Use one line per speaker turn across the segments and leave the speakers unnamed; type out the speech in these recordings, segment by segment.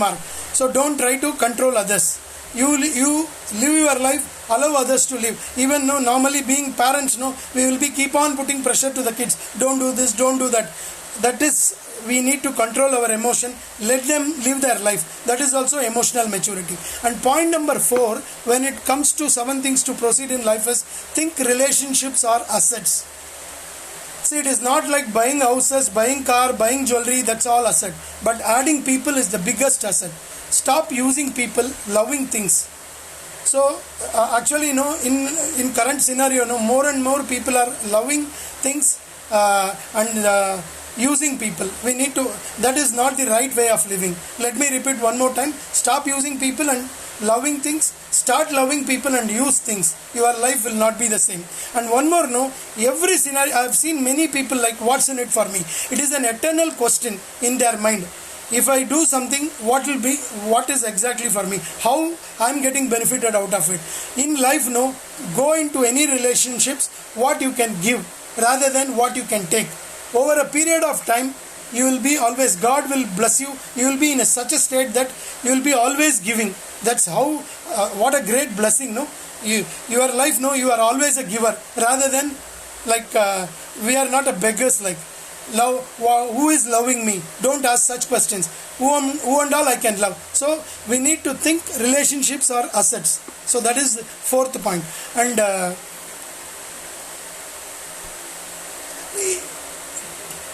mark. So don't try to control others. You live your life, allow others to live. Even though normally being parents, we will be keep on putting pressure to the kids. Don't do this, don't do that. That is, we need to control our emotion. Let them live their life. That is also emotional maturity. And point number 4, when it comes to 7 things to proceed in life, is think relationships are assets. See, it is not like buying houses, buying car, buying jewelry, that's all asset. But adding people is the biggest asset. Stop using people, loving things. So actually, in current scenario, more and more people are loving things and using people. We need to, that is not the right way of living. Let me repeat one more time. Stop using people and loving things. Start loving people and use things. Your life will not be the same. And one more, every scenario, I have seen many people like, what's in it for me? It is an eternal question in their mind. If I do something, what is exactly for me? How I am getting benefited out of it? In life, go into any relationships, what you can give rather than what you can take. Over a period of time, you will be always, God will bless you. You will be in such a state that you will be always giving. That's how, what a great blessing, your life, you are always a giver rather than like, we are not a beggars like. Love, who is loving me? Don't ask such questions. Who and all I can love. So we need to think relationships are assets. So that is the 4th point. And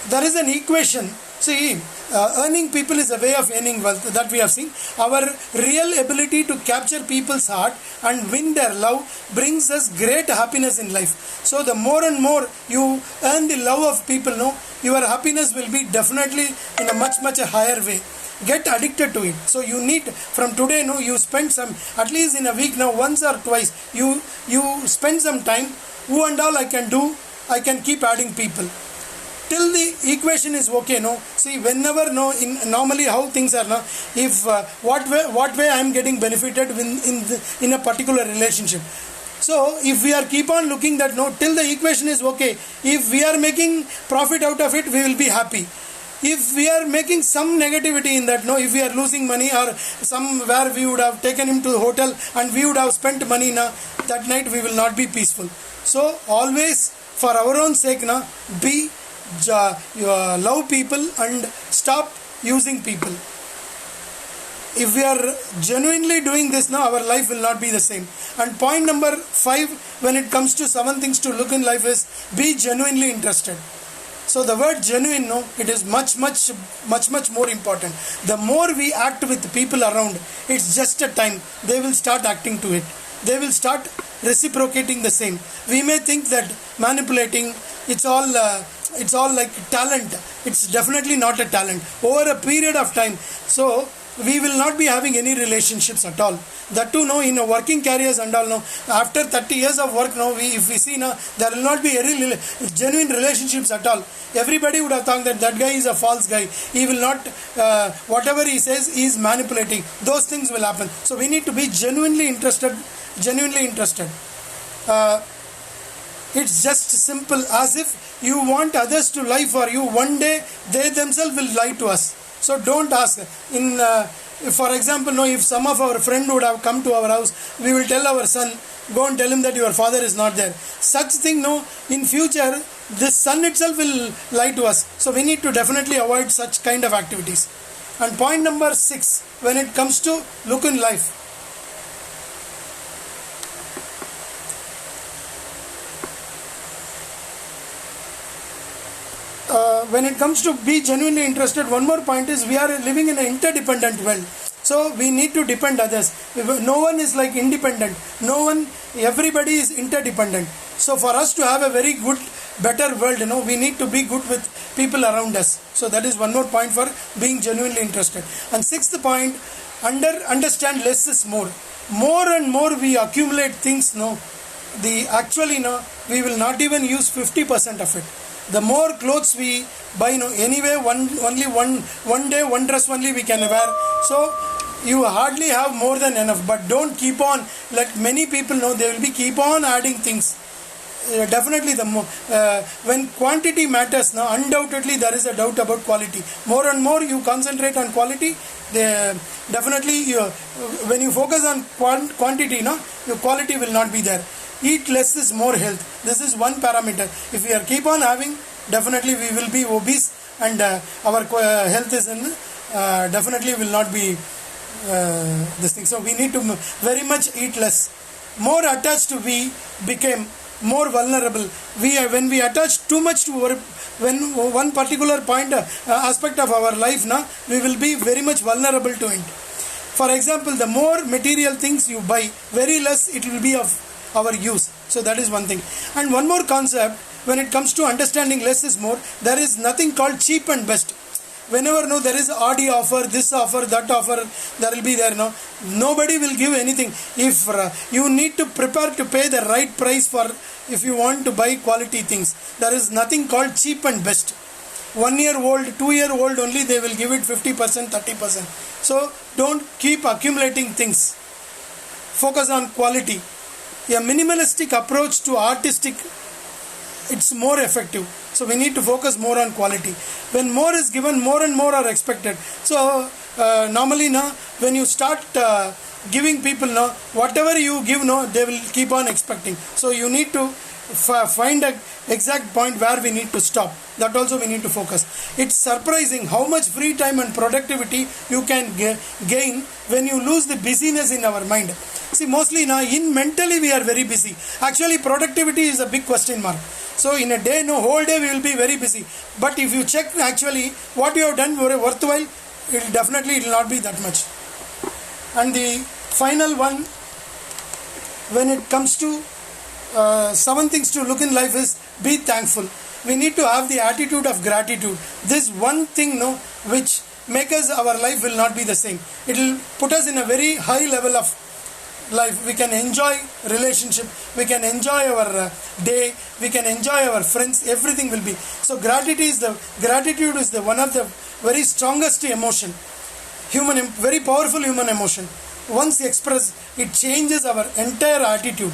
there is an equation. See, earning people is a way of earning wealth that we have seen. Our real ability to capture people's heart and win their love brings us great happiness in life. So the more and more you earn the love of people, your happiness will be definitely in a much higher way. Get addicted to it. So you need, from today, you spend some, at least in a week once or twice, you spend some time. Who and all I can do, I can keep adding people. Till the equation is okay, see, whenever, normally how things are now, if what way I am getting benefited in a particular relationship. So if we are keep on looking that, till the equation is okay, if we are making profit out of it, we will be happy. If we are making some negativity in that, if we are losing money or somewhere we would have taken him to the hotel and we would have spent money, that night we will not be peaceful. So always, for our own sake, be love people and stop using people. If we are genuinely doing this, our life will not be the same. And point number 5, when it comes to 7 things to look in life, is be genuinely interested. So the word genuine, it is much more important. The more we act with people around, it's just a time they will start acting to it. They will start reciprocating the same. We may think that manipulating, it's all like talent. It's definitely not a talent. Over a period of time, so we will not be having any relationships at all. That too, in a working careers and all, after 30 years of work, if we see, there will not be any genuine relationships at all. Everybody would have thought that guy is a false guy. He will not, whatever he says, he is manipulating. Those things will happen. So we need to be genuinely interested. It's just simple, as if you want others to lie for you. One day they themselves will lie to us. So don't ask. For example, if some of our friend would have come to our house, we will tell our son, go and tell him that your father is not there. Such thing, in future, this son itself will lie to us. So we need to definitely avoid such kind of activities. And point number 6, when it comes to look in life, when it comes to be genuinely interested, one more point is we are living in an interdependent world. So we need to depend others. No one is like independent. Everybody is interdependent. So for us to have a very good, better world, we need to be good with people around us. So that is one more point for being genuinely interested. And 6th point, understand less is more. More and more we accumulate things, we will not even use 50% of it. The more clothes we buy, anyway, only one day, one dress only we can wear. So you hardly have more than enough. But don't keep on, like many people they will be keep on adding things. Definitely, when quantity matters, undoubtedly there is a doubt about quality. More and more you concentrate on quality, Definitely when you focus on quantity, no, your quality will not be there. Eat less is more health. This is one parameter. If we are keep on having, definitely we will be obese, and our health is in definitely will not be this thing. So we need to very much eat less. More attached we became, more vulnerable. When we attach too much to when one particular point aspect of our life, now we will be very much vulnerable to it. For example, the more material things you buy, very less it will be of our use. So that is one thing. And one more concept, when it comes to understanding less is more, there is nothing called cheap and best. Whenever there is Audi offer, this offer, that offer, there will be there. Nobody will give anything. If you need to prepare to pay the right price for, if you want to buy quality things, there is nothing called cheap and best. 1 year old, 2 year old only they will give it 50%, 30%. So don't keep accumulating things. Focus on quality. A minimalistic approach to artistic, it's more effective. So we need to focus more on quality. When more is given, more and more are expected. So normally when you start giving people, whatever you give, they will keep on expecting. So you need to find an exact point where we need to stop. That also we need to focus. It's surprising how much free time and productivity you can gain when you lose the busyness in our mind. See, mostly in mentally we are very busy. Actually productivity is a big question mark. So in a day, whole day we will be very busy. But if you check actually what you have done worthwhile, it will not be that much. And the final one, when it comes to 7 things to look in life, is be thankful. We need to have the attitude of gratitude. This one thing which makes us, our life will not be the same. It will put us in a very high level of life. We can enjoy relationship, we can enjoy our day, we can enjoy our friends, everything will be. So gratitude is the one of the very strongest emotion, very powerful human emotion. Once expressed, it changes our entire attitude.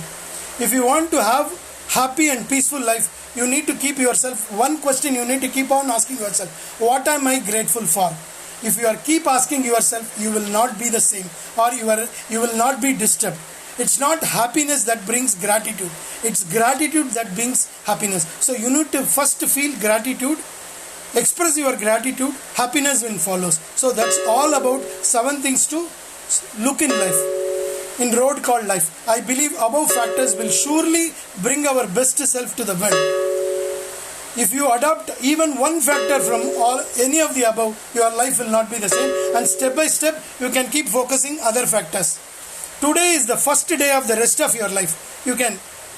If you want to have happy and peaceful life, you need to keep yourself, one question you need to keep on asking yourself: what am I grateful for? If you are keep asking yourself, you will not be the same, or you will not be disturbed. It's not happiness that brings gratitude. It's gratitude that brings happiness. So you need to first feel gratitude, express your gratitude, happiness will follows. So that's all about 7 things to look in life, in road called life. I believe above factors will surely bring our best self to the world. If you adopt even one factor from any of the above, your life will not be the same, and step by step you can keep focusing other factors. Today is the first day of the rest of your life. You can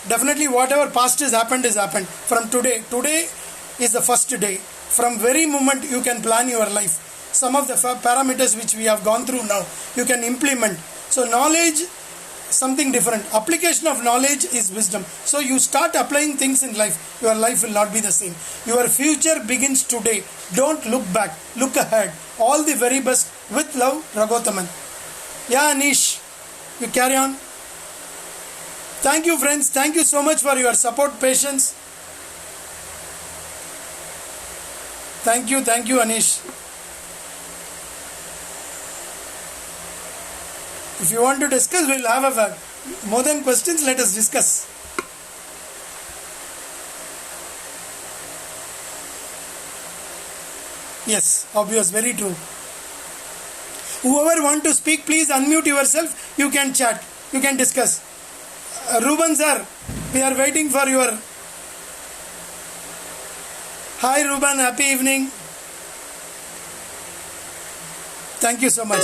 definitely, whatever past has happened. From today is the first day. From very moment you can plan your life. Some of the parameters which we have gone through now, you can implement. So knowledge, something different. Application of knowledge is wisdom. So you start applying things in life, your life will not be the same. Your future begins today. Don't look back, look ahead. All the very best. With love, Raghotaman. Yeah, Anish, you carry on. Thank you, friends. Thank you so much for your support, patience. Thank you, Anish. If you want to discuss, we'll have more than questions. Let us discuss. Yes, obvious, very true. Whoever want to speak, please unmute yourself. You can chat. You can discuss. Ruben sir, we are waiting for your... Hi Ruben, happy evening. Thank you so much.